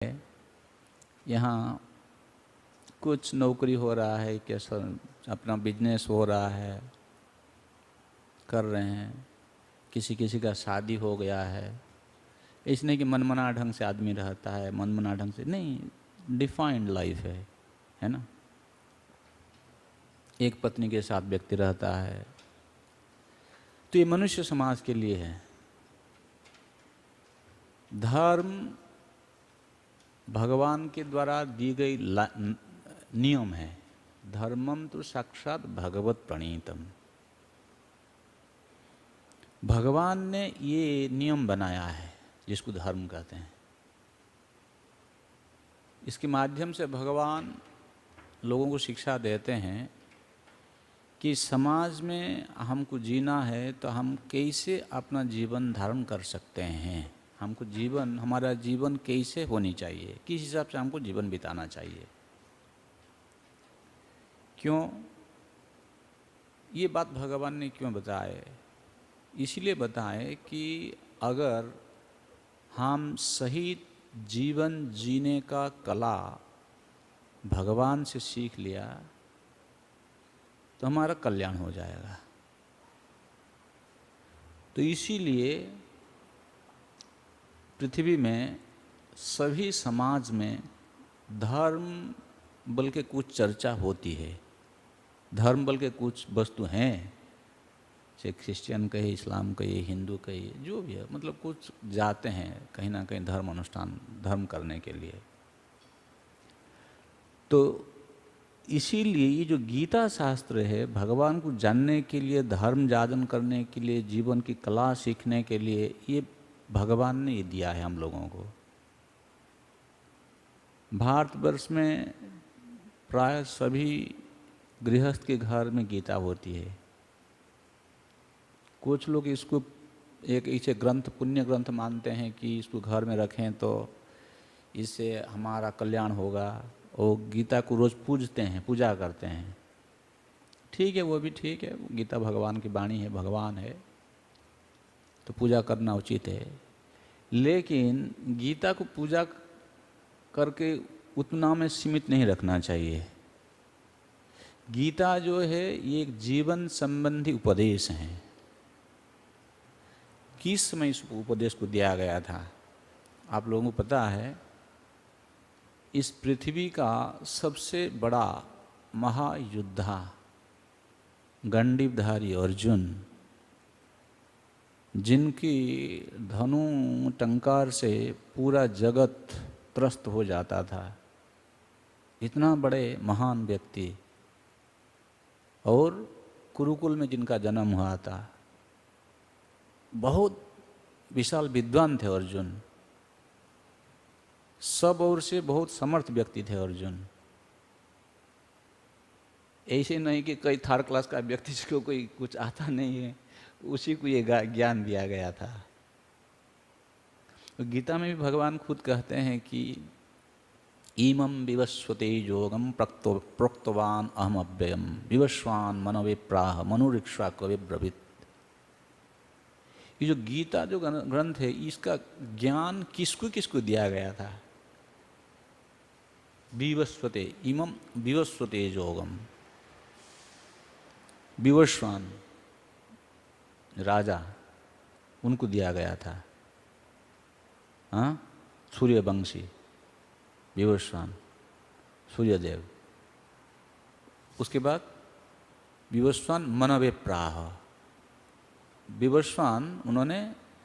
यहाँ कुछ नौकरी हो रहा है, कैसा अपना बिजनेस हो रहा है, कर रहे हैं, किसी किसी का शादी हो गया है। इसलिए कि मनमना ढंग से आदमी रहता है, मनमना ढंग से नहीं, डिफाइंड लाइफ है ना। एक पत्नी के साथ व्यक्ति रहता है, तो ये मनुष्य समाज के लिए है। धर्म भगवान के द्वारा दी गई नियम है। धर्मम तो साक्षात भगवत प्रणीतम। भगवान ने ये नियम बनाया है जिसको धर्म कहते हैं। इसके माध्यम से भगवान लोगों को शिक्षा देते हैं कि समाज में हमको जीना है तो हम कैसे अपना जीवन धारण कर सकते हैं, हमको जीवन, हमारा जीवन कैसे होनी चाहिए, किस हिसाब से हमको जीवन बिताना चाहिए। क्यों ये बात भगवान ने क्यों बताए? इसलिए बताए कि अगर हम सही जीवन जीने का कला भगवान से सीख लिया तो हमारा कल्याण हो जाएगा। तो इसीलिए पृथ्वी में सभी समाज में धर्म बल के कुछ चर्चा होती है। धर्म बल के कुछ वस्तु हैं, चाहे क्रिश्चियन कहे, इस्लाम कहे, हिंदू कहे, जो भी है, मतलब कुछ जाते हैं कहीं ना कहीं धर्म अनुष्ठान, धर्म करने के लिए। तो इसीलिए ये जो गीता शास्त्र है, भगवान को जानने के लिए, धर्म जागरण करने के लिए, जीवन की कला सीखने के लिए, ये भगवान ने ये दिया है हम लोगों को। भारतवर्ष में प्राय सभी गृहस्थ के घर में गीता होती है। कुछ लोग इसको एक ऐसे ग्रंथ, पुण्य ग्रंथ मानते हैं कि इसको घर में रखें तो इससे हमारा कल्याण होगा। और गीता को रोज़ पूजते हैं, पूजा करते हैं। ठीक है, वो भी ठीक है, गीता भगवान की वाणी है, भगवान है तो पूजा करना उचित है। लेकिन गीता को पूजा करके उतना में सीमित नहीं रखना चाहिए। गीता जो है ये एक जीवन संबंधी उपदेश है। किस समय इस उपदेश को दिया गया था आप लोगों को पता है? इस पृथ्वी का सबसे बड़ा महायुद्धा गंडीवधारी अर्जुन, जिनकी धनु टंकार से पूरा जगत त्रस्त हो जाता था, इतना बड़े महान व्यक्ति, और कुरुकुल में जिनका जन्म हुआ था, बहुत विशाल विद्वान थे अर्जुन, सब ओर से बहुत समर्थ व्यक्ति थे अर्जुन। ऐसे नहीं कि कई थर्ड क्लास का व्यक्ति जिसको कोई कुछ आता नहीं है, उसी को ये ज्ञान दिया गया था। तो गीता में भी भगवान खुद कहते हैं कि इमं विवस्वते योगम प्रोक्तवान अहम अव्ययम विवस्वान मनोविप्राह मनुरिक्षा कवि ब्रवीत। ये जो गीता जो ग्रंथ है, इसका ज्ञान किसको किसको दिया गया था? विवस्वते, इमं विवस्वते योगम, विवस्वान राजा, उनको दिया गया था। हाँ, सूर्यवंशी विवस्वान, सूर्यदेव। उसके बाद विवस्वान मनोविप्राह, विवस्वान उन्होंने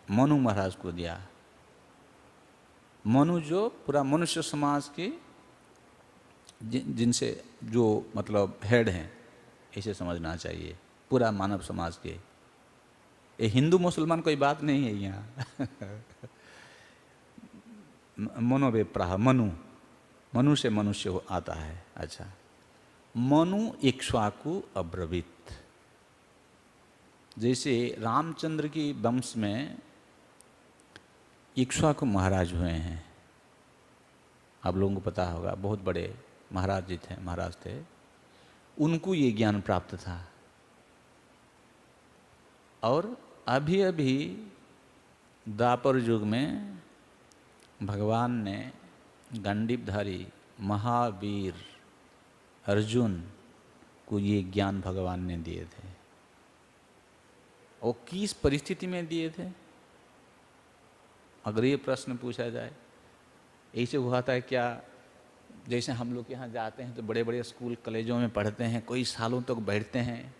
मनु महाराज को दिया। मनु जो पूरा मनुष्य समाज के जिनसे जो मतलब हेड हैं, ऐसे समझना चाहिए, पूरा मानव समाज के। ये हिंदू मुसलमान कोई बात नहीं है यहाँ। मनोविप्राह, मनु से मनुष्य आता है। अच्छा, मनु इक्ष्वाकु अब्रवीत। जैसे रामचंद्र की वंश में इक्ष्वाकु महाराज हुए हैं, आप लोगों को पता होगा, बहुत बड़े महाराज जी थे, महाराज थे, उनको ये ज्ञान प्राप्त था। और अभी अभी द्वापर युग में भगवान ने गांडीवधारी महावीर अर्जुन को ये ज्ञान भगवान ने दिए थे। और किस परिस्थिति में दिए थे? अगर ये प्रश्न पूछा जाए, ऐसे हुआ था क्या, जैसे हम लोग यहाँ जाते हैं तो बड़े बड़े स्कूल कॉलेजों में पढ़ते हैं, कई सालों तक बैठते हैं,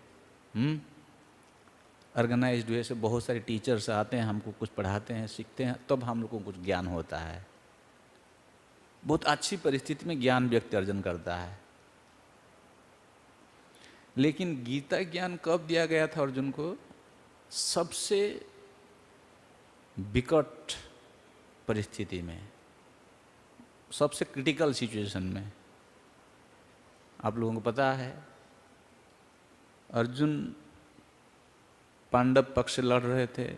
ऑर्गेनाइज्ड वे से बहुत सारे टीचर्स आते हैं, हमको कुछ पढ़ाते हैं, सीखते हैं, तब हम लोग को कुछ ज्ञान होता है। बहुत अच्छी परिस्थिति में ज्ञान व्यक्ति अर्जन करता है। लेकिन गीता ज्ञान कब दिया गया था अर्जुन को? सबसे विकट परिस्थिति में, सबसे क्रिटिकल सिचुएशन में। आप लोगों को पता है, अर्जुन पांडव पक्ष से लड़ रहे थे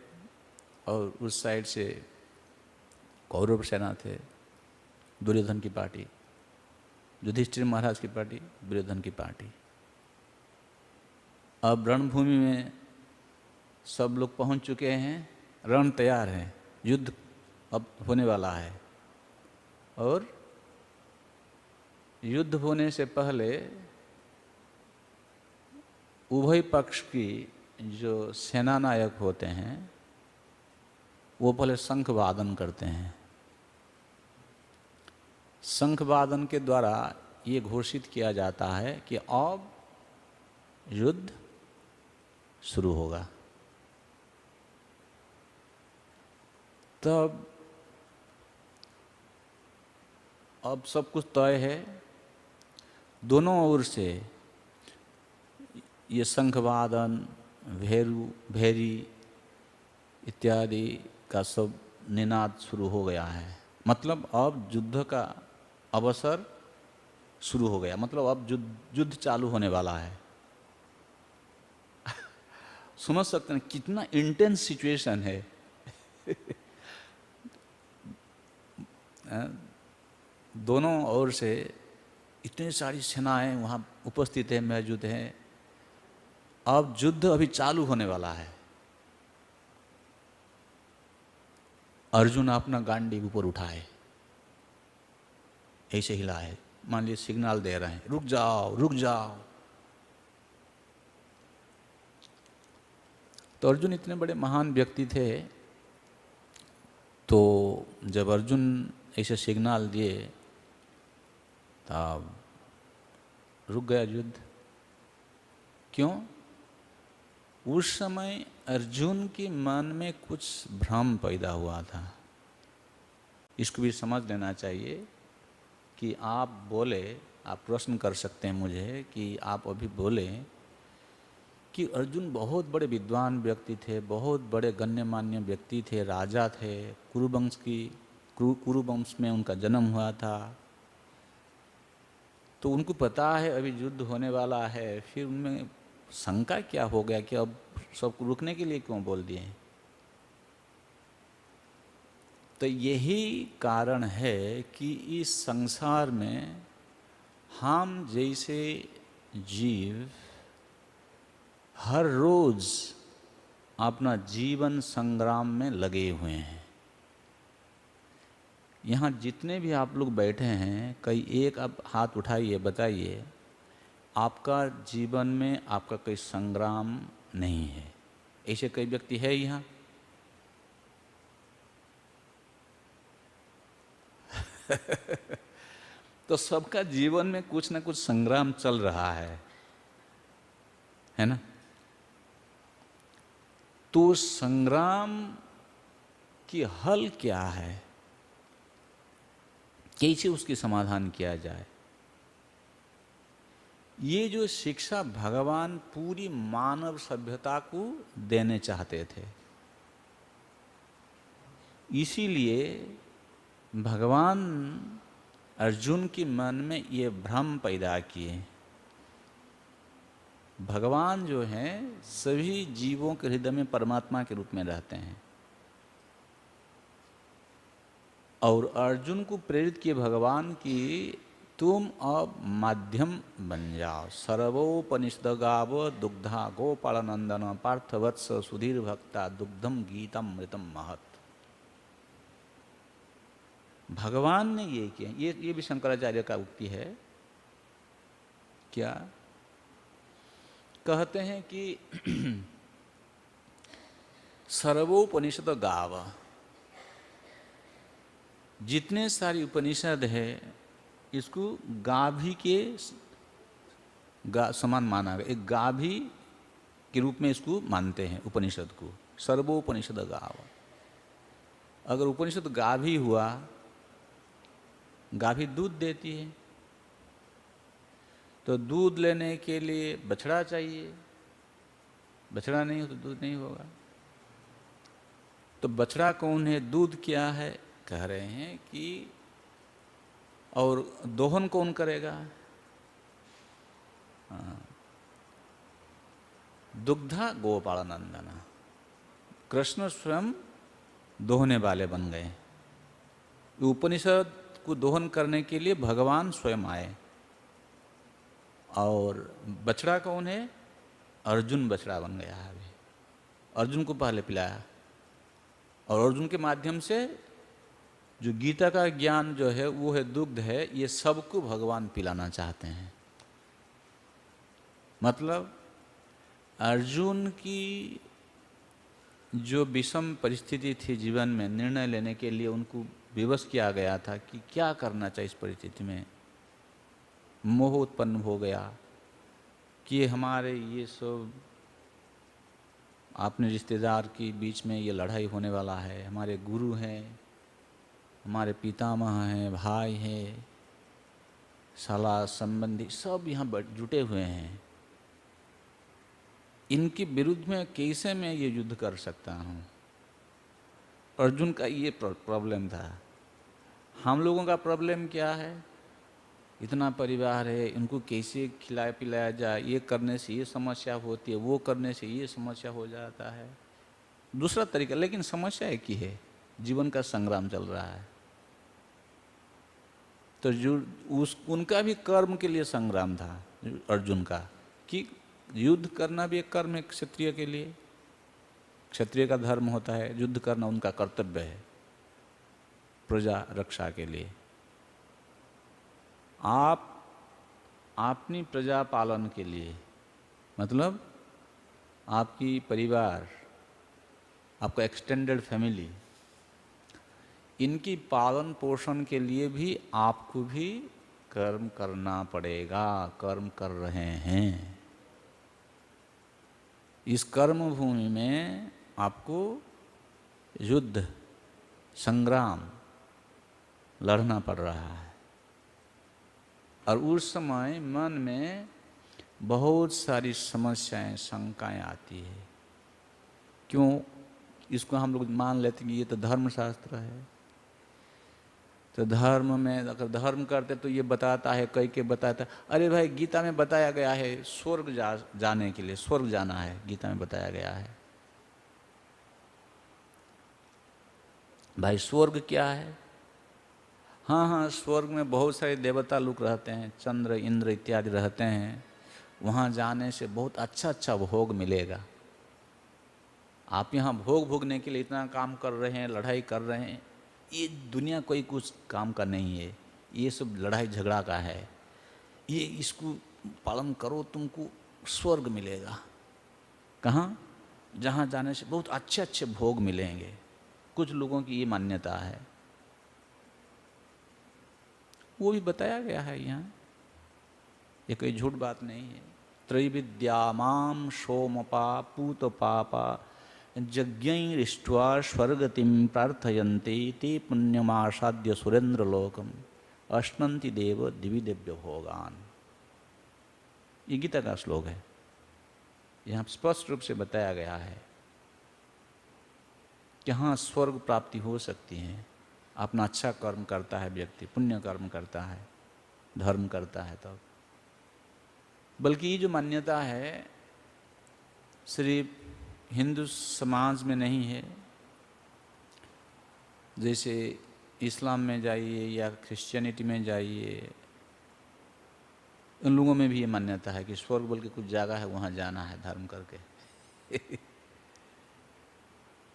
और उस साइड से कौरव सेना थे, दुर्योधन की पार्टी, युधिष्ठिर महाराज की पार्टी, दुर्योधन की पार्टी। अब रणभूमि में सब लोग पहुंच चुके हैं, रण तैयार है, युद्ध अब होने वाला है। और युद्ध होने से पहले उभय पक्ष की जो सेना नायक होते हैं वो पहले शंख वादन करते हैं। शंख वादन के द्वारा ये घोषित किया जाता है कि अब युद्ध शुरू होगा। तब अब सब कुछ तय है, दोनों ओर से ये शंखवादन, भेरी इत्यादि का सब निनाद शुरू हो गया है। मतलब अब युद्ध का अवसर शुरू हो गया, मतलब अब युद्ध चालू होने वाला है। समझ सकते हैं कितना इंटेंस सिचुएशन है। दोनों ओर से इतनी सारी सेनाएं वहाँ उपस्थित है, मौजूद हैं। अब युद्ध अभी चालू होने वाला है। अर्जुन अपना गांडीव ऊपर उठाए, ऐसे हिलाए, मान लीजिए सिग्नल दे रहे हैं, रुक जाओ रुक जाओ। तो अर्जुन इतने बड़े महान व्यक्ति थे, तो जब अर्जुन ऐसे सिग्नल दिए तब रुक गया युद्ध। क्यों? उस समय अर्जुन के मन में कुछ भ्रम पैदा हुआ था। इसको भी समझ लेना चाहिए कि आप बोले, आप प्रश्न कर सकते हैं मुझे कि आप अभी बोले कि अर्जुन बहुत बड़े विद्वान व्यक्ति थे, बहुत बड़े गण्यमान्य व्यक्ति थे, राजा थे, कुरुवंश में उनका जन्म हुआ था, तो उनको पता है अभी युद्ध होने वाला है, फिर उनमें शंका क्या हो गया कि अब सबको रुकने के लिए क्यों बोल दिए? तो यही कारण है कि इस संसार में हम जैसे जीव हर रोज अपना जीवन संग्राम में लगे हुए हैं। यहाँ जितने भी आप लोग बैठे हैं, कई एक आप हाथ उठाइए, बताइए आपका जीवन में आपका कोई संग्राम नहीं है। ऐसे कई व्यक्ति है यहाँ? तो सबका जीवन में कुछ ना कुछ संग्राम चल रहा है ना? तो संग्राम की हल क्या है, कैसे उसकी समाधान किया जाए? ये जो शिक्षा भगवान पूरी मानव सभ्यता को देने चाहते थे, इसीलिए भगवान अर्जुन के मन में ये भ्रम पैदा किए। भगवान जो हैं सभी जीवों के हृदय में परमात्मा के रूप में रहते हैं, और अर्जुन को प्रेरित किए भगवान की तुम अब माध्यम बन जाओ। सर्वोपनिषद गाव दुग्धा गोपालनंदन पार्थवत्स सुधीर भक्ता दुग्धम गीतम मृतम महत्। भगवान ने ये किया। ये भी शंकराचार्य का उक्ति है। क्या कहते हैं कि सर्वोपनिषद गाव, जितने सारी उपनिषद है इसको गाभी के समान माना गया। एक गाभी के रूप में इसको मानते हैं उपनिषद को, सर्वोपनिषद गाव। अगर उपनिषद गाभी हुआ, गाभी दूध देती है, तो दूध लेने के लिए बछड़ा चाहिए, बछड़ा नहीं हो तो दूध नहीं होगा। तो बछड़ा कौन है, दूध क्या है, कह रहे हैं कि और दोहन कौन करेगा, दुग्धा गोपाल नंदना, कृष्ण स्वयं दोहने वाले बन गए। उपनिषद को दोहन करने के लिए भगवान स्वयं आए। और बछड़ा कौन है, अर्जुन बछड़ा बन गया है। अभी अर्जुन को पहले पिलाया, और अर्जुन के माध्यम से जो गीता का ज्ञान जो है वो है दुग्ध है, ये सबको भगवान पिलाना चाहते हैं। मतलब अर्जुन की जो विषम परिस्थिति थी जीवन में, निर्णय लेने के लिए उनको विवश किया गया था कि क्या करना चाहिए इस परिस्थिति में। मोह उत्पन्न हो गया कि हमारे ये सब अपने रिश्तेदार के बीच में ये लड़ाई होने वाला है, हमारे गुरु हैं, हमारे पितामह हैं, भाई हैं, साला संबंधी सब यहाँ जुटे हुए हैं, इनके विरुद्ध में कैसे मैं ये युद्ध कर सकता हूँ। अर्जुन का ये प्रॉब्लम था। हम लोगों का प्रॉब्लम क्या है, इतना परिवार है, इनको कैसे खिलाया पिलाया जाए, ये करने से ये समस्या होती है, वो करने से ये समस्या हो जाता है, दूसरा तरीका। लेकिन समस्या एक ही है, जीवन का संग्राम चल रहा है। तो जो उनका भी कर्म के लिए संग्राम था अर्जुन का, कि युद्ध करना भी एक कर्म है क्षत्रिय के लिए। क्षत्रिय का धर्म होता है युद्ध करना, उनका कर्तव्य है प्रजा रक्षा के लिए। आप अपनी प्रजा पालन के लिए, मतलब आपकी परिवार, आपका एक्सटेंडेड फैमिली, इनकी पालन पोषण के लिए भी आपको भी कर्म करना पड़ेगा, कर्म कर रहे हैं। इस कर्म भूमि में आपको युद्ध संग्राम लड़ना पड़ रहा है। और उस समय मन में बहुत सारी समस्याएं, शंकाएं आती है। क्यों? इसको हम लोग मान लेते हैं कि ये तो धर्मशास्त्र है। तो धर्म में अगर धर्म करते तो ये बताता है, कई के बताता है, अरे भाई गीता में बताया गया है स्वर्ग जाने के लिए, स्वर्ग जाना है, गीता में बताया गया है। भाई स्वर्ग क्या है? हाँ हाँ, स्वर्ग में बहुत सारे देवता लोग रहते हैं, चंद्र इंद्र इत्यादि रहते हैं। वहाँ जाने से बहुत अच्छा अच्छा भोग मिलेगा। आप यहाँ भोग भोगने के लिए इतना काम कर रहे हैं, लड़ाई कर रहे हैं, ये दुनिया कोई कुछ काम का नहीं है, ये सब लड़ाई झगड़ा का है। ये इसको पालन करो, तुमको स्वर्ग मिलेगा। कहाँ? जहाँ जाने से बहुत अच्छे अच्छे भोग मिलेंगे। कुछ लोगों की ये मान्यता है, वो भी बताया गया है यहाँ, ये कोई झूठ बात नहीं है। त्रैविद्यामां सोमपा पूत पापा यज्ञैरिष्ट्वा स्वर्गतिं प्रार्थयन्ते ते पुण्यमासाद्य सुरेंद्रलोकम अश्नन्ति देव दिवि दिव्य भोगान। ये गीता का श्लोक है। यहाँ स्पष्ट रूप से बताया गया है कि हाँ, स्वर्ग प्राप्ति हो सकती है। अपना अच्छा कर्म करता है व्यक्ति, पुण्य कर्म करता है, धर्म करता है तब। बल्कि ये जो मान्यता है सिर्फ हिंदू समाज में नहीं है। जैसे इस्लाम में जाइए या क्रिश्चियनिटी में जाइए, उन लोगों में भी ये मान्यता है कि स्वर्ग बोल के कुछ जगह है, वहाँ जाना है धर्म करके।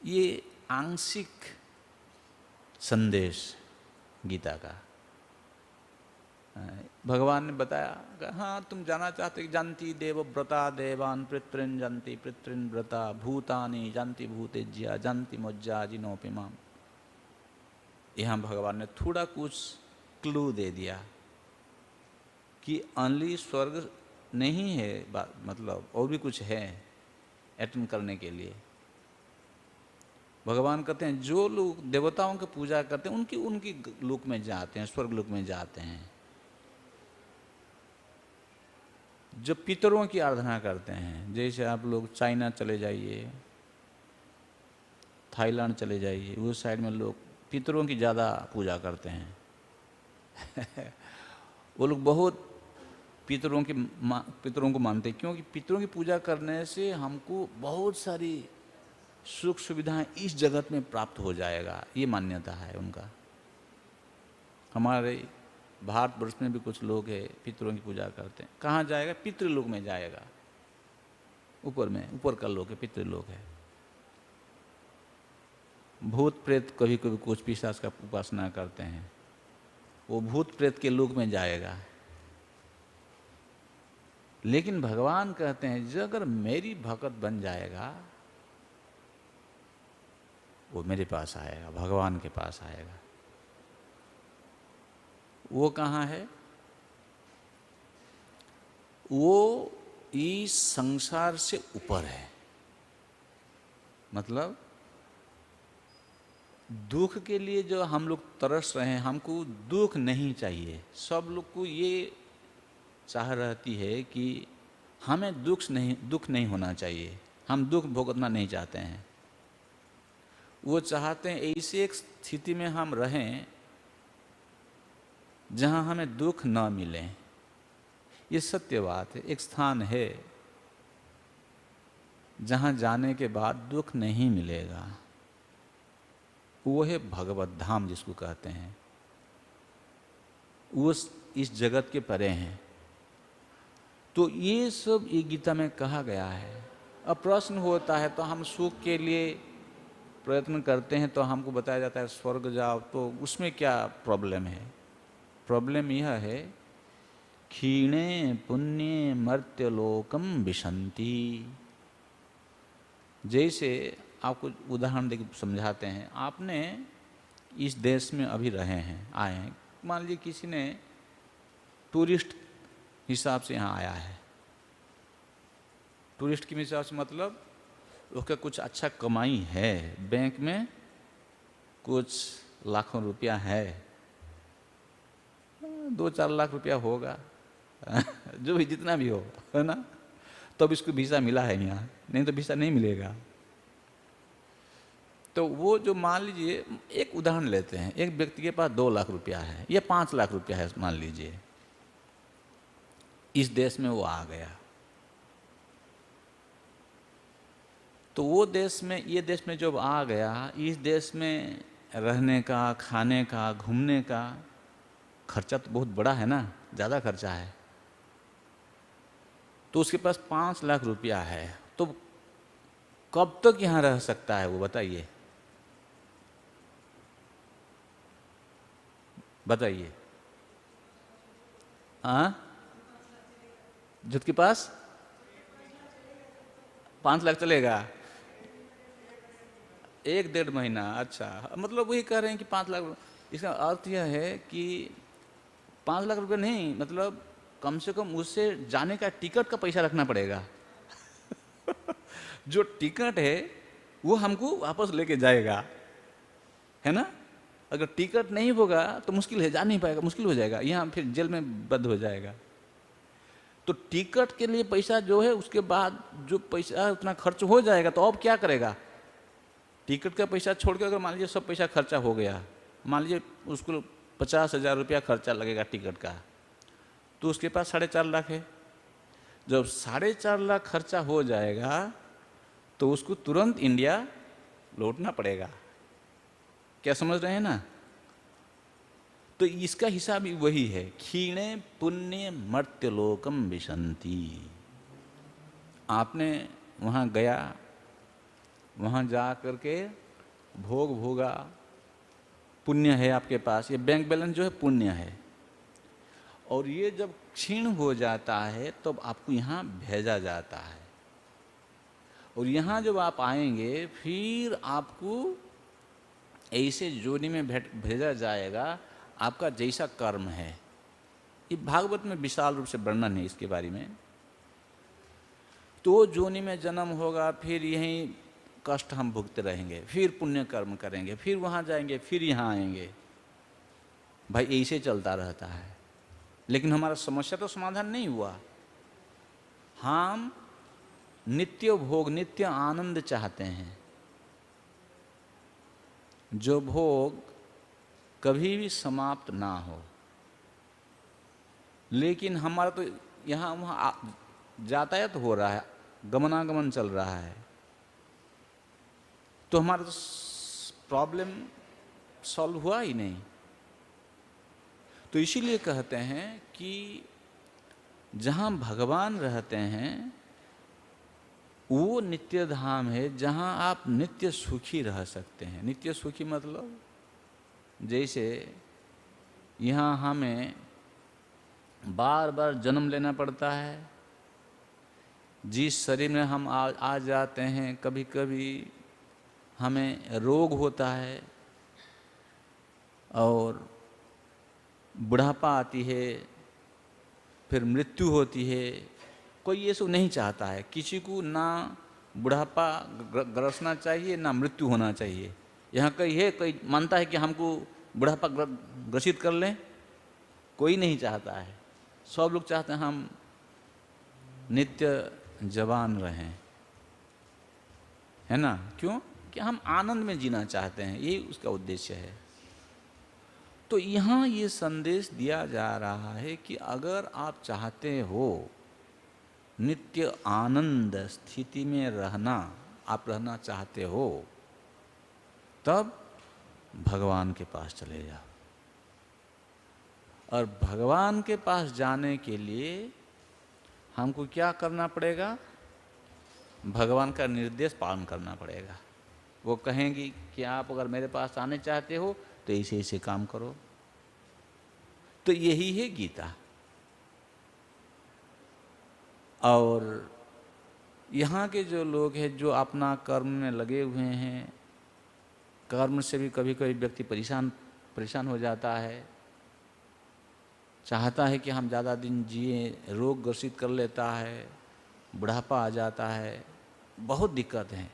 ये आंशिक संदेश, गीता का। भगवान ने बताया, हाँ तुम जाना चाहते कि जानती देवव्रता देवान पितृन जानती पितृन व्रता भूतानि जानती भूतेज्या जानती मज्जा जिनोपिमाम। यहाँ भगवान ने थोड़ा कुछ क्लू दे दिया कि ओनली स्वर्ग नहीं है, मतलब और भी कुछ है अटेंड करने के लिए। भगवान कहते हैं जो लोग देवताओं की पूजा करते हैं उनकी उनकी लोक में जाते हैं, स्वर्ग लोक में जाते हैं। जो पितरों की आराधना करते हैं, जैसे आप लोग चाइना चले जाइए, थाईलैंड चले जाइए, उस साइड में लोग पितरों की ज़्यादा पूजा करते हैं। वो लोग बहुत पितरों को मानते हैं, क्योंकि पितरों की पूजा करने से हमको बहुत सारी सुख सुविधाएं इस जगत में प्राप्त हो जाएगा, ये मान्यता है उनका। हमारे भारतवर्ष में भी कुछ लोग हैं पितरों की पूजा करते हैं। कहाँ जाएगा? पितृलोक में जाएगा, ऊपर में, ऊपर का लोक है, पितृलोक है। भूत प्रेत कभी कभी कुछ पिशाच का उपासना करते हैं, वो भूत प्रेत के लोक में जाएगा। लेकिन भगवान कहते हैं जो अगर मेरी भक्त बन जाएगा वो मेरे पास आएगा, भगवान के पास आएगा। वो कहाँ है? वो इस संसार से ऊपर है। मतलब दुख के लिए जो हम लोग तरस रहे हैं, हमको दुख नहीं चाहिए। सब लोग को ये चाह रहती है कि हमें दुख नहीं होना चाहिए, हम दुख भुगतना नहीं चाहते हैं। वो चाहते हैं ऐसी एक स्थिति में हम रहें जहां हमें दुख न मिले। ये सत्य बात है। एक स्थान है जहां जाने के बाद दुख नहीं मिलेगा, वो है भगवत धाम जिसको कहते हैं। वो इस जगत के परे हैं। तो ये सब ये गीता में कहा गया है। अब प्रश्न होता है तो हम सुख के लिए प्रयत्न करते हैं तो हमको बताया जाता है स्वर्ग जाओ, तो उसमें क्या प्रॉब्लम है? प्रॉब्लम यह है क्षीणे पुण्य मर्त्यलोकम विशंति। जैसे आपको उदाहरण देकर समझाते हैं। आपने इस देश में अभी रहे हैं, आए हैं, मान लीजिए किसी ने टूरिस्ट हिसाब से यहाँ आया है। टूरिस्ट के हिसाब से मतलब उसका कुछ अच्छा कमाई है, बैंक में कुछ लाखों रुपया है, 2-4 लाख रुपया होगा, जो भी जितना भी हो, है ना, तब तो इसको वीज़ा मिला है यहाँ, नहीं तो वीज़ा नहीं मिलेगा। तो वो जो मान लीजिए एक उदाहरण लेते हैं, एक व्यक्ति के पास 2 लाख रुपया है या 5 लाख रुपया है मान लीजिए, इस देश में वो आ गया। तो वो देश में, ये देश में जब आ गया, इस देश में रहने का, खाने का, घूमने का खर्चा तो बहुत बड़ा है ना, ज़्यादा खर्चा है। तो उसके पास 5 लाख रुपया है, तो कब तक यहाँ रह सकता है वो बताइए? बताइए। जिसके पास 5 लाख चलेगा 1-1.5 महीना। अच्छा, मतलब वही कह रहे हैं कि 5 लाख। इसका अर्थ यह है कि 5 लाख रुपये नहीं, मतलब कम से कम उससे जाने का टिकट का पैसा रखना पड़ेगा। जो टिकट है वो हमको वापस लेके जाएगा, है ना। अगर टिकट नहीं होगा तो मुश्किल है, जा नहीं पाएगा, मुश्किल हो जाएगा, यहाँ फिर जेल में बंद हो जाएगा। तो टिकट के लिए पैसा जो है, उसके बाद जो पैसा उतना खर्च हो जाएगा, तो अब क्या करेगा? टिकट का पैसा छोड़ के अगर मान लीजिए सब पैसा खर्चा हो गया, मान लीजिए उसको 50,000 रुपया खर्चा लगेगा टिकट का, तो उसके पास 4.5 लाख है। जब 4.5 लाख खर्चा हो जाएगा तो उसको तुरंत इंडिया लौटना पड़ेगा। क्या समझ रहे हैं ना? तो इसका हिसाब भी वही है, क्षीणे पुण्य मर्त्यलोकम विशंति। आपने वहाँ गया, वहाँ जा करके भोग भोगा, पुण्य है आपके पास, ये बैंक बैलेंस जो है पुण्य है, और ये जब क्षीण हो जाता है तब तो आपको यहाँ भेजा जाता है, और यहाँ जब आप आएंगे फिर आपको ऐसे जोनी में भेजा जाएगा आपका जैसा कर्म है। ये भागवत में विशाल रूप से वर्णन है इसके बारे में। तो जोनी में जन्म होगा, फिर यहीं कष्ट हम भुगते रहेंगे, फिर पुण्य कर्म करेंगे, फिर वहाँ जाएंगे, फिर यहाँ आएंगे। भाई ऐसे चलता रहता है, लेकिन हमारा समस्या तो समाधान नहीं हुआ। हम नित्य भोग, नित्य आनंद चाहते हैं, जो भोग कभी भी समाप्त ना हो। लेकिन हमारा तो यहाँ वहाँ यातायात हो रहा है, गमनागमन चल रहा है, तो हमारा तो प्रॉब्लम सॉल्व हुआ ही नहीं। तो इसीलिए कहते हैं कि जहाँ भगवान रहते हैं वो नित्य धाम है, जहाँ आप नित्य सुखी रह सकते हैं। नित्य सुखी मतलब जैसे यहाँ हमें बार बार जन्म लेना पड़ता है, जिस शरीर में हम आ जाते हैं, कभी कभी हमें रोग होता है और बुढ़ापा आती है, फिर मृत्यु होती है। कोई ये सब नहीं चाहता है, किसी को ना बुढ़ापा ग्रसना चाहिए ना मृत्यु होना चाहिए। यहाँ कोई है, कोई मानता है कि हमको बुढ़ापा ग्रसित कर लें? कोई नहीं चाहता है। सब लोग चाहते हैं हम नित्य जवान रहें, है ना? क्यों? कि हम आनंद में जीना चाहते हैं, यही उसका उद्देश्य है। तो यहाँ ये संदेश दिया जा रहा है कि अगर आप चाहते हो नित्य आनंद स्थिति में रहना, आप रहना चाहते हो, तब भगवान के पास चले जाओ। और भगवान के पास जाने के लिए हमको क्या करना पड़ेगा? भगवान का निर्देश पालन करना पड़ेगा। वो कहेंगी कि आप अगर मेरे पास आने चाहते हो तो ऐसे ऐसे काम करो। तो यही है गीता। और यहाँ के जो लोग हैं जो अपना कर्म में लगे हुए हैं, कर्म से भी कभी कभी व्यक्ति परेशान हो जाता है, चाहता है कि हम ज़्यादा दिन जिए, रोग ग्रसित कर लेता है, बुढ़ापा आ जाता है, बहुत दिक्कत हैं।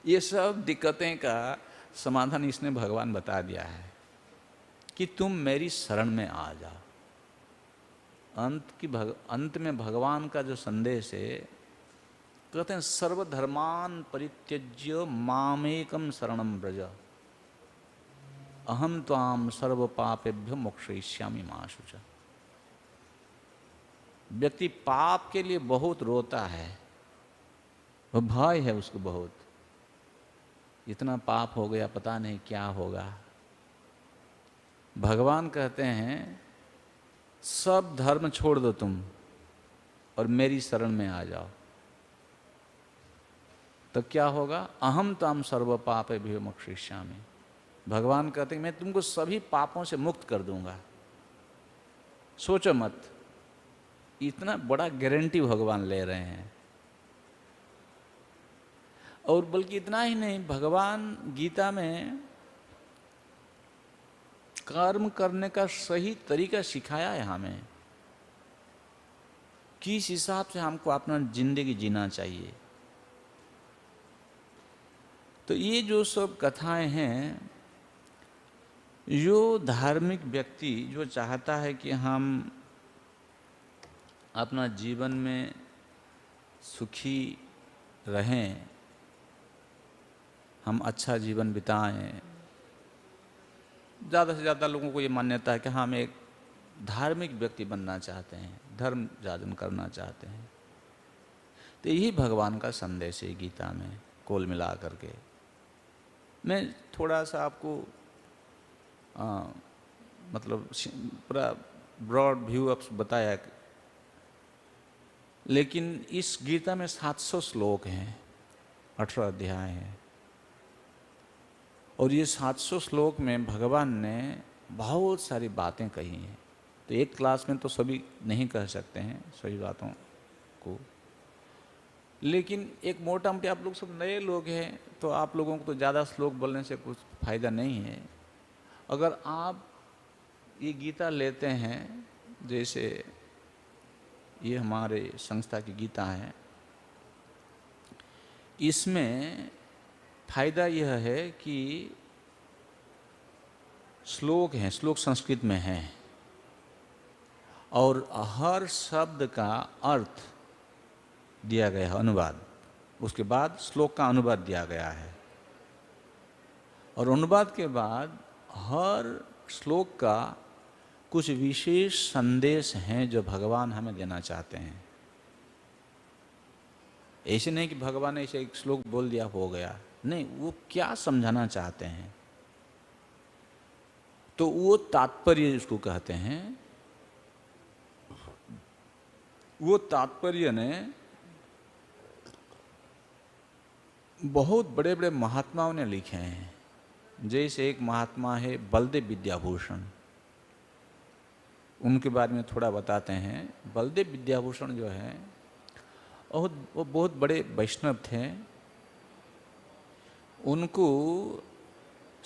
ये सब दिक्कतें का समाधान इसने भगवान बता दिया है कि तुम मेरी शरण में आ जाओ। अंत में भगवान का जो संदेश है, कहते हैं सर्वधर्मान परित्यज्य मामेकम शरणम व्रज अहम त्वाम सर्व पापेभ्यो मोक्षयिष्यामि मा शुचा। व्यक्ति पाप के लिए बहुत रोता है, वो भय है उसको बहुत, इतना पाप हो गया, पता नहीं क्या होगा। भगवान कहते हैं सब धर्म छोड़ दो तुम और मेरी शरण में आ जाओ, तो क्या होगा? अहम ताम सर्व पापेभ्यो मोक्षयिष्यामि। भगवान कहते हैं मैं तुमको सभी पापों से मुक्त कर दूंगा। सोचो मत, इतना बड़ा गारंटी भगवान ले रहे हैं। और बल्कि इतना ही नहीं, भगवान गीता में कर्म करने का सही तरीका सिखाया है हमें, किस हिसाब से हमको अपना जिंदगी जीना चाहिए। तो ये जो सब कथाएं हैं, जो धार्मिक व्यक्ति जो चाहता है कि हम अपना जीवन में सुखी रहें, हम अच्छा जीवन बिताएं, ज़्यादा से ज़्यादा लोगों को ये मान्यता है कि हम एक धार्मिक व्यक्ति बनना चाहते हैं, धर्म जाजन करना चाहते हैं। तो यही भगवान का संदेश है गीता में कोल मिला करके। मैं थोड़ा सा आपको मतलब पूरा ब्रॉड व्यू अब बताया, लेकिन इस गीता में 700 श्लोक हैं, 18 अध्याय हैं। और ये 700 श्लोक में भगवान ने बहुत सारी बातें कही हैं। तो एक क्लास में तो सभी नहीं कह सकते हैं सभी बातों को, लेकिन एक मोटा मोटी आप लोग सब नए लोग हैं तो आप लोगों को तो ज़्यादा श्लोक बोलने से कुछ फ़ायदा नहीं है। अगर आप ये गीता लेते हैं, जैसे ये हमारे संस्था की गीता है, इसमें फ़ायदा यह है कि श्लोक हैं, श्लोक संस्कृत में हैं और हर शब्द का अर्थ दिया गया है, अनुवाद, उसके बाद श्लोक का अनुवाद दिया गया है और अनुवाद के बाद हर श्लोक का कुछ विशेष संदेश हैं जो भगवान हमें देना चाहते हैं। ऐसे नहीं कि भगवान ने ऐसे एक श्लोक बोल दिया हो गया, नहीं, वो क्या समझाना चाहते हैं, तो वो तात्पर्य इसको कहते हैं। वो तात्पर्य ने बहुत बड़े बड़े महात्माओं ने लिखे हैं। जैसे एक महात्मा है बलदेव विद्याभूषण, उनके बारे में थोड़ा बताते हैं। बलदेव विद्याभूषण जो है वो बहुत बड़े वैष्णव थे। उनको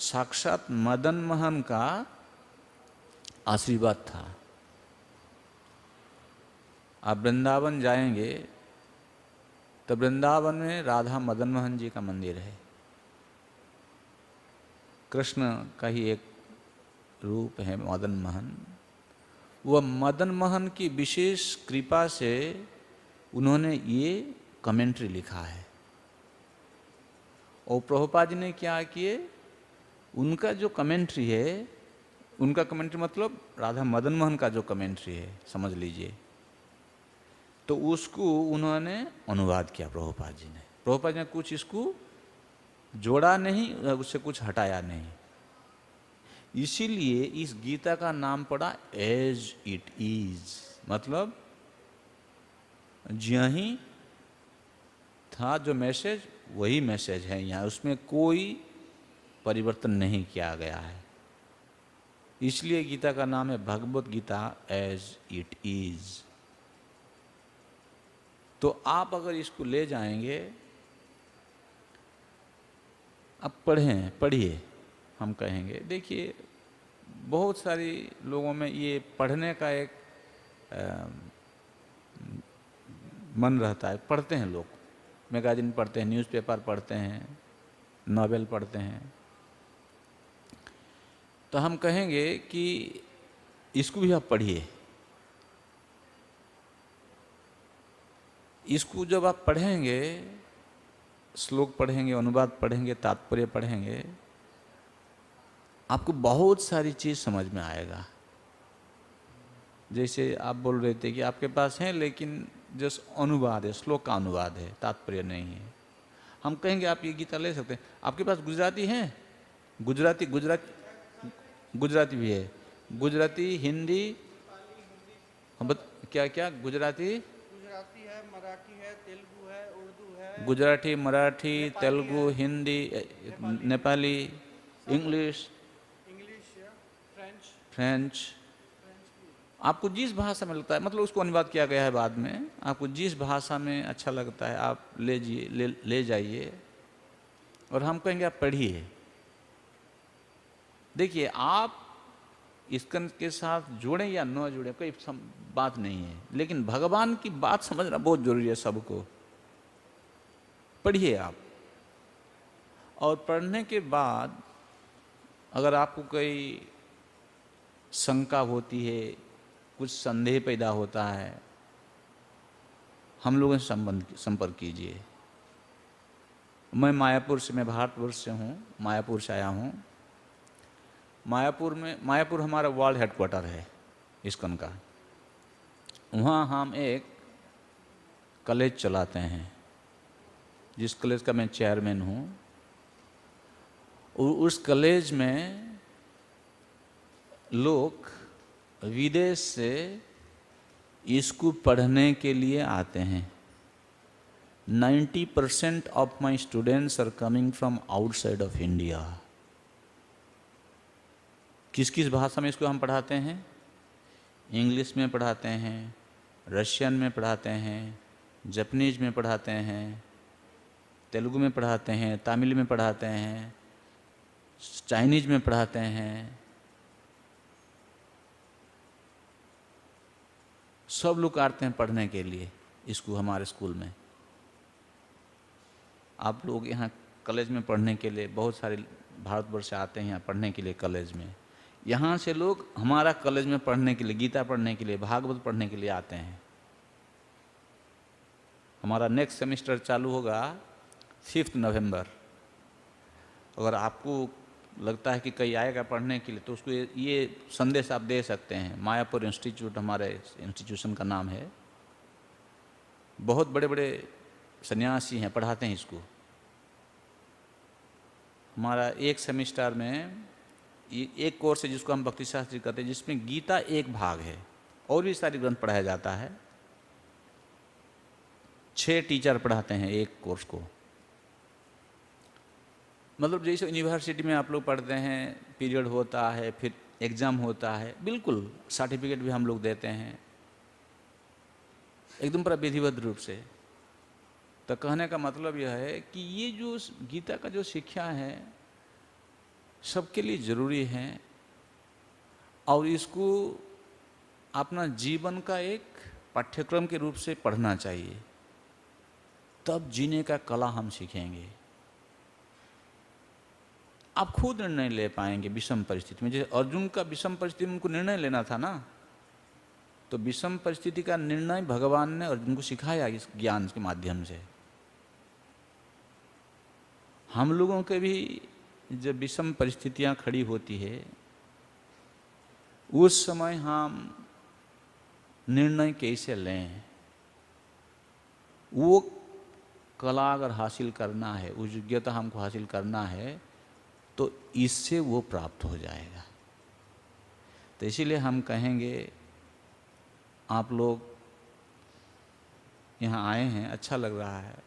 साक्षात मदन मोहन का आशीर्वाद था। आप वृंदावन जाएंगे तो वृंदावन में राधा मदन मोहन जी का मंदिर है। कृष्ण का ही एक रूप है मदन मोहन। वह मदन मोहन की विशेष कृपा से उन्होंने ये कमेंट्री लिखा है। और प्रभुपाद जी ने क्या किए, उनका जो कमेंट्री है, उनका कमेंट्री मतलब राधा मदन मोहन का जो कमेंट्री है, समझ लीजिए, तो उसको उन्होंने अनुवाद किया प्रभुपाद जी ने। प्रभुपाद जी ने कुछ इसको जोड़ा नहीं, उससे कुछ हटाया नहीं। इसीलिए इस गीता का नाम पड़ा एज इट इज, मतलब यही था जो मैसेज वही मैसेज है यहाँ, उसमें कोई परिवर्तन नहीं किया गया है। इसलिए गीता का नाम है Bhagavad Gita as it is. तो आप अगर इसको ले जाएंगे, अब पढ़िए, हम कहेंगे। देखिए बहुत सारी लोगों में ये पढ़ने का एक मन रहता है, पढ़ते हैं लोग, मैगजीन पढ़ते हैं, न्यूज़पेपर पढ़ते हैं, नॉवेल पढ़ते हैं। तो हम कहेंगे कि इसको भी आप पढ़िए। इसको जब आप पढ़ेंगे, श्लोक पढ़ेंगे, अनुवाद पढ़ेंगे, तात्पर्य पढ़ेंगे, आपको बहुत सारी चीज़ समझ में आएगा। जैसे आप बोल रहे थे कि आपके पास है, लेकिन जो अनुवाद है, श्लोक का अनुवाद है, तात्पर्य नहीं है। हम कहेंगे आप ये गीता ले सकते हैं। आपके पास गुजराती है, गुजराती भी है, गुजराती, हिंदी, क्या क्या गुजराती है, मराठी है, तेलुगु है, उर्दू है, गुजराती, मराठी, तेलुगु, हिंदी, नेपाली, इंग्लिश, फ्रेंच। आपको जिस भाषा में लगता है, मतलब उसको अनुवाद किया गया है बाद में, आपको जिस भाषा में अच्छा लगता है आप ले जाइए और हम कहेंगे आप पढ़िए। देखिए आप इसके साथ जुड़ें या न जुड़ें कोई बात नहीं है, लेकिन भगवान की बात समझना बहुत जरूरी है सबको। पढ़िए आप, और पढ़ने के बाद अगर आपको कोई शंका होती है, कुछ संदेह पैदा होता है, हम लोगों से संपर्क कीजिए। मैं भारतवर्ष से हूँ, मायापुर से आया हूँ। मायापुर हमारा वर्ल्ड हेडक्वार्टर है इस्कॉन का। वहाँ हम एक कॉलेज चलाते हैं, जिस कॉलेज का मैं चेयरमैन हूँ। उस कॉलेज में लोग विदेश से इसको पढ़ने के लिए आते हैं। 90% of my students are coming from outside of India. किस किस भाषा में इसको हम पढ़ाते हैं? इंग्लिश में पढ़ाते हैं, रशियन में पढ़ाते हैं, जापानीज में पढ़ाते हैं, तेलुगु में पढ़ाते हैं, तमिल में पढ़ाते हैं, चाइनीज में पढ़ाते हैं। सब लोग आते हैं पढ़ने के लिए इसको हमारे स्कूल में। आप लोग यहाँ कॉलेज में पढ़ने के लिए बहुत सारे भारतवर्ष से आते हैं यहाँ पढ़ने के लिए कॉलेज में। यहाँ से लोग हमारा कॉलेज में पढ़ने के लिए, गीता पढ़ने के लिए, भागवत पढ़ने के लिए आते हैं। हमारा नेक्स्ट सेमेस्टर चालू होगा 5 नवंबर। अगर आपको लगता है कि कहीं आएगा पढ़ने के लिए तो उसको ये संदेश आप दे सकते हैं। मायापुर इंस्टीट्यूट हमारे इंस्टीट्यूशन का नाम है। बहुत बड़े बड़े सन्यासी हैं, पढ़ाते हैं इसको। हमारा एक सेमेस्टर में एक कोर्स है जिसको हम भक्ति शास्त्री कहते हैं, जिसमें गीता एक भाग है और भी सारी ग्रंथ पढ़ाया जाता है। 6 टीचर पढ़ाते हैं एक कोर्स को। मतलब जैसे यूनिवर्सिटी में आप लोग पढ़ते हैं, पीरियड होता है, फिर एग्ज़ाम होता है, बिल्कुल सर्टिफिकेट भी हम लोग देते हैं एकदम पूरा विधिवत रूप से। तो कहने का मतलब यह है कि ये जो गीता का जो शिक्षा है सबके लिए ज़रूरी है और इसको अपना जीवन का एक पाठ्यक्रम के रूप से पढ़ना चाहिए। तब जीने का कला हम सीखेंगे। आप खुद निर्णय ले पाएंगे विषम परिस्थिति में। जैसे अर्जुन का विषम परिस्थिति में उनको निर्णय लेना था ना, तो विषम परिस्थिति का निर्णय भगवान ने अर्जुन को सिखाया इस ज्ञान के माध्यम से। हम लोगों के भी जब विषम परिस्थितियां खड़ी होती है उस समय हम निर्णय कैसे लें, वो कला अगर हासिल करना है, उस योग्यता हमको हासिल करना है तो इससे वो प्राप्त हो जाएगा। तो इसीलिए हम कहेंगे आप लोग यहाँ आए हैं, अच्छा लग रहा है,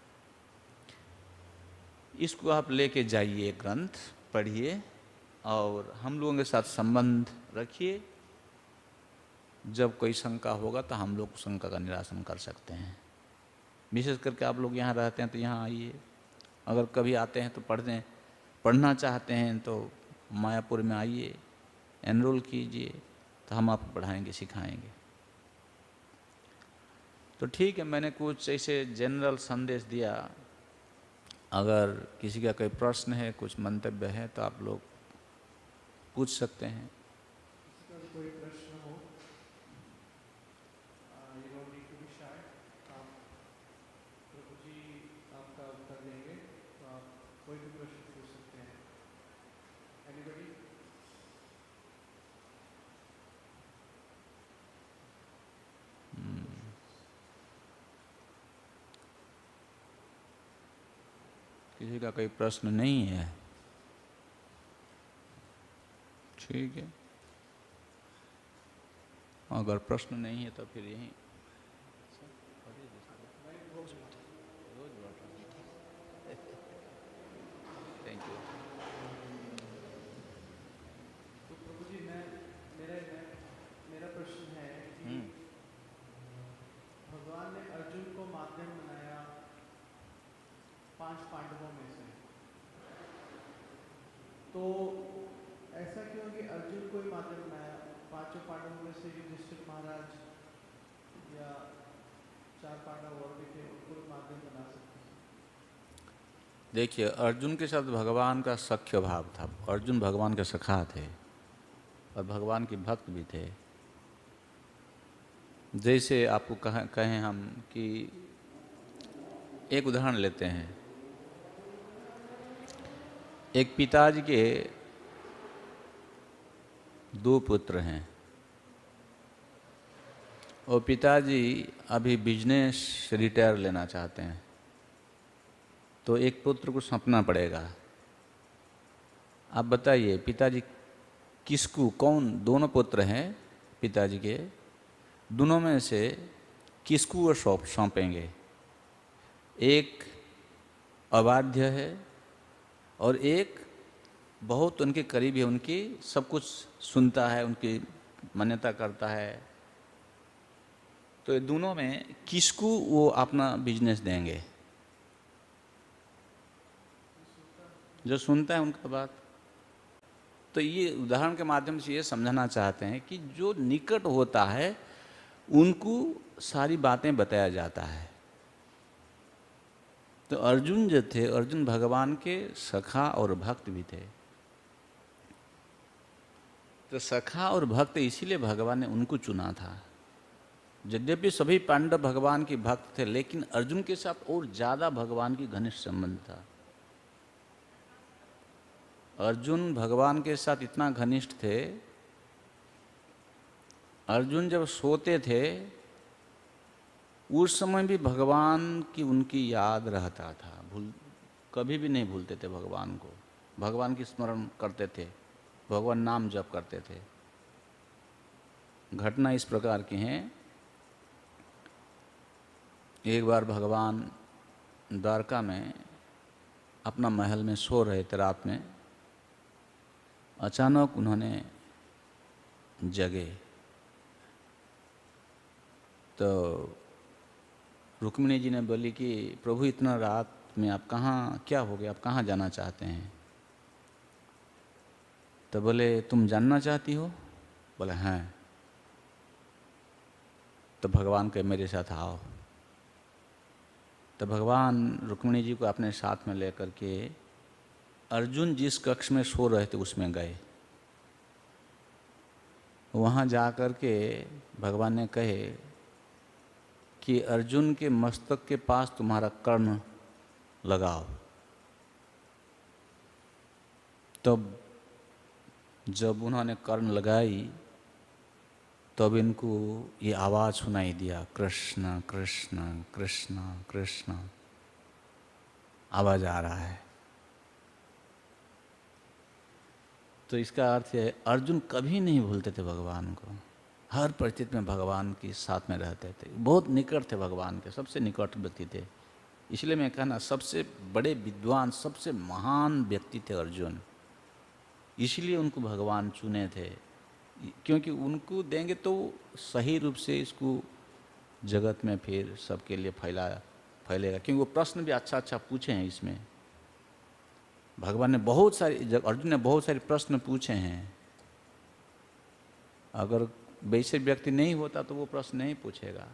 इसको आप लेके जाइए, ग्रंथ पढ़िए और हम लोगों के साथ संबंध रखिए। जब कोई शंका होगा तो हम लोग शंका का निरासन कर सकते हैं। विशेष करके आप लोग यहाँ रहते हैं तो यहाँ आइए। अगर कभी आते हैं तो पढ़ना चाहते हैं तो मायापुर में आइए, एनरोल कीजिए, तो हम आपको पढ़ाएंगे, सिखाएंगे। तो ठीक है, मैंने कुछ ऐसे जनरल संदेश दिया। अगर किसी का कोई प्रश्न है, कुछ मंतव्य है तो आप लोग पूछ सकते हैं। कोई प्रश्न हो, you don't need to be shy। आप प्रभु जी आपका उत्तर देंगे, तो आप कोई भी प्रश्न पूछ सकते हैं। Anybody? किसी का कोई प्रश्न नहीं है? ठीक है, अगर प्रश्न नहीं है तो फिर यही थैंक यू। तो प्रभु जी मेरा प्रश्न है कि भगवान ने अर्जुन को माध्यम बनाया 5 पांडवों में से, तो ऐसा क्यों कि अर्जुन को ही माध्यम बनाया? 5 पांडवों में से युधिष्ठिर महाराज या 4 पांडव और भी थे, उनको माध्यम बना सकते हैं। देखिए, अर्जुन के साथ भगवान का सख्य भाव था। अर्जुन भगवान के सखा थे और भगवान के भक्त भी थे। जैसे आपको कहें हम कि एक उदाहरण लेते हैं। एक पिताजी के 2 पुत्र हैं और पिताजी अभी बिजनेस से रिटायर लेना चाहते हैं, तो एक पुत्र को सौंपना पड़ेगा। आप बताइए पिताजी किसको, कौन, दोनों पुत्र हैं पिताजी के, दोनों में से किसको वो सौंपेंगे? एक अबाध्य है और एक बहुत उनके करीब है, उनकी सब कुछ सुनता है, उनकी मान्यता करता है। तो ये दोनों में किसको वो अपना बिजनेस देंगे? जो सुनता है उनका बात। तो ये उदाहरण के माध्यम से ये समझाना चाहते हैं कि जो निकट होता है उनको सारी बातें बताया जाता है। तो अर्जुन जो थे, अर्जुन भगवान के सखा और भक्त भी थे। तो सखा और भक्त इसीलिए भगवान ने उनको चुना था। यद्यपि सभी पांडव भगवान के भक्त थे, लेकिन अर्जुन के साथ और ज्यादा भगवान की घनिष्ठ संबंध था। अर्जुन भगवान के साथ इतना घनिष्ठ थे, अर्जुन जब सोते थे उस समय भी भगवान की उनकी याद रहता था। कभी भी नहीं भूलते थे भगवान को, भगवान की स्मरण करते थे, भगवान नाम जप करते थे। घटना इस प्रकार की है, एक बार भगवान द्वारका में अपना महल में सो रहे थे, रात में अचानक उन्होंने जगे। तो रुक्मिणी जी ने बोली कि प्रभु इतना रात में आप कहाँ, क्या हो गया, आप कहाँ जाना चाहते हैं? तो बोले तुम जानना चाहती हो? बोले हाँ। तो भगवान कहे मेरे साथ आओ। तो भगवान रुक्मिणी जी को अपने साथ में लेकर के अर्जुन जिस कक्ष में सो रहे थे उसमें गए। वहाँ जा कर के भगवान ने कहे कि अर्जुन के मस्तक के पास तुम्हारा कर्ण लगाओ। तब जब उन्होंने कर्ण लगाई तब इनको ये आवाज़ सुनाई दिया, कृष्ण कृष्ण कृष्ण कृष्ण, आवाज़ आ रहा है। तो इसका अर्थ है अर्जुन कभी नहीं भूलते थे भगवान को, हर परिस्थिति में भगवान के साथ में रहते थे, बहुत निकट थे भगवान के, सबसे निकट व्यक्ति थे। इसलिए मैं कहना सबसे बड़े विद्वान, सबसे महान व्यक्ति थे अर्जुन। इसलिए उनको भगवान चुने थे, क्योंकि उनको देंगे तो सही रूप से इसको जगत में फिर सबके लिए फैलेगा। क्योंकि वो प्रश्न भी अच्छा अच्छा पूछे हैं इसमें। भगवान ने बहुत सारे, अर्जुन ने बहुत सारे प्रश्न पूछे हैं। अगर वैसे व्यक्ति नहीं होता तो वो प्रश्न नहीं पूछेगा।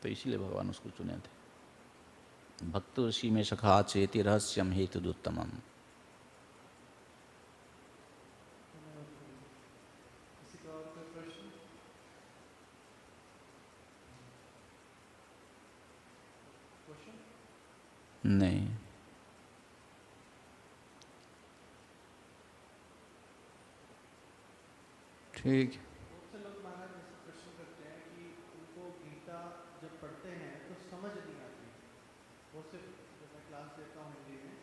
तो इसीलिए भगवान उसको चुने थे। भक्त ऋषि में सखा चेति रहस्यम हेतु दुत्तमम। नहीं, ठीक। बहुत से लोग महाराज ऐसे प्रश्न करते हैं कि उनको गीता जब पढ़ते हैं तो समझ नहीं आती। बहुत से, जब मैं क्लास लेता हूँ हिंदी में,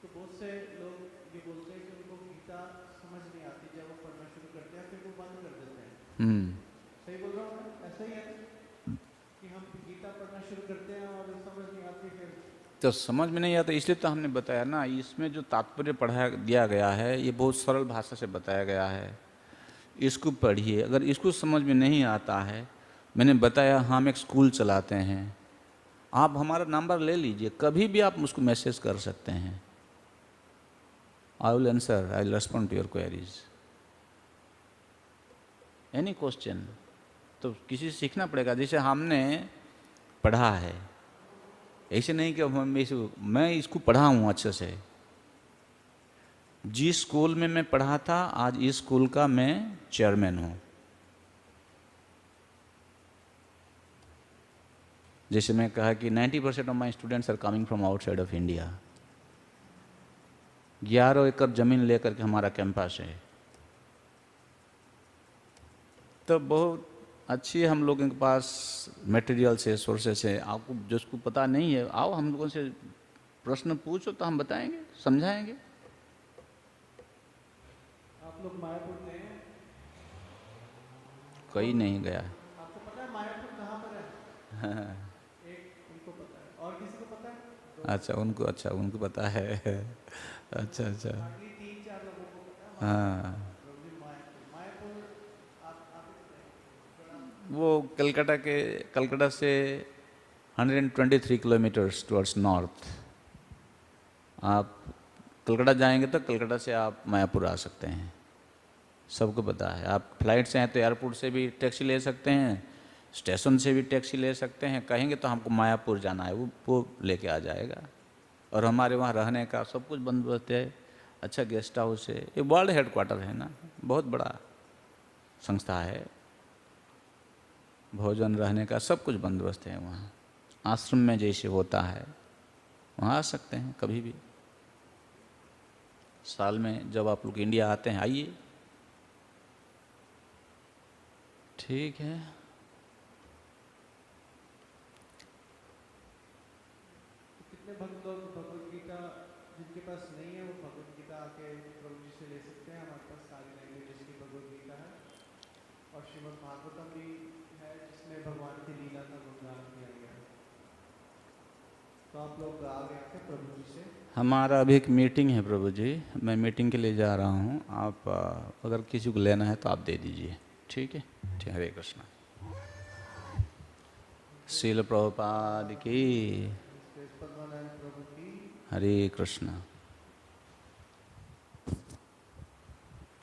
तो बहुत से लोग ये बोलते हैं कि उनको गीता समझ नहीं आती। जब वो पढ़ना शुरू करते हैं फिर वो बंद कर देते हैं। सही बोल रहा हूँ मैं? ऐसा ही है कि हम गीता पढ़ना शुरू करते हैं और समझ नहीं आती, फिर तो समझ में नहीं आता। इसलिए तो हमने बताया ना, इसमें जो तात्पर्य पढ़ाया दिया गया है ये बहुत सरल भाषा से बताया गया है। इसको पढ़िए। अगर इसको समझ में नहीं आता है, मैंने बताया हम एक स्कूल चलाते हैं, आप हमारा नंबर ले लीजिए, कभी भी आप मुझको मैसेज कर सकते हैं। I will answer, I will respond to your queries, any question. तो किसी से सीखना पड़ेगा। जैसे हमने पढ़ा है, ऐसे नहीं कि मैं इसको पढ़ा हूँ अच्छे से। जिस स्कूल में मैं पढ़ा था आज इस स्कूल का मैं चेयरमैन हूँ। जैसे मैं कहा कि 90% of my students are coming from outside of India. 11 एकड़ जमीन लेकर के हमारा कैंपस है। तो बहुत अच्छी हम लोगों के पास मटेरियल्स है, सोर्सेस है। आपको जिसको पता नहीं है आओ हम लोगों से प्रश्न पूछो तो हम बताएंगे, समझाएंगे। आप लोग मायापुर गए हैं? कहीं नहीं गया। आपको पता है मायापुर कहाँ पर है? एक उनको पता है, और किसी को पता है? अच्छा उनको पता है। अच्छा अच्छा। हार्डली 3-4 लोगों को पता है हाँ, प्रभु जी मायापुर मायापुर आप ही बताइए थोड़ा। वो कलकत्ता से 123 किलोमीटर्स टुवर्ड्स नॉर्थ। आप कलकत्ता जाएंगे तो कलकत्ता से आप मायापुर आ सकते हैं, सबको पता है। आप फ्लाइट से हैं तो एयरपोर्ट से भी टैक्सी ले सकते हैं, स्टेशन से भी टैक्सी ले सकते हैं। कहेंगे तो हमको मायापुर जाना है, वो लेके आ जाएगा। और हमारे वहाँ रहने का सब कुछ बंदोबस्त है, अच्छा गेस्ट हाउस है। ये वर्ल्ड हेडक्वार्टर है ना, बहुत बड़ा संस्था है। भोजन रहने का सब कुछ बंदोबस्त है वहाँ, आश्रम में जैसे होता है वहाँ आ सकते हैं कभी भी। साल में जब आप लोग इंडिया आते हैं आइए। ठीक है। तो कितने भक्त लोग भगवत गीता जिनके पास नहीं है वो भगवत गीता आके प्रभु जी से ले सकते हैं। हमारे पास सारी लैंग्वेजेस की भगवत गीता है और श्रीमद् भागवतम भी है जिसमें भगवान की लीला का गुणगान किया गया है। तो आप लोग आगे आके प्रभु जी से हमारा अभी एक मीटिंग है प्रभु जी, मैं मीटिंग के लिए जा रहा हूँ। आप अगर किसी को लेना है तो आप दे दीजिए। ठीक है, ठीक। हरे कृष्णा। श्रील प्रभुपाद की। पद्मानंद प्रभु की हरे कृष्णा।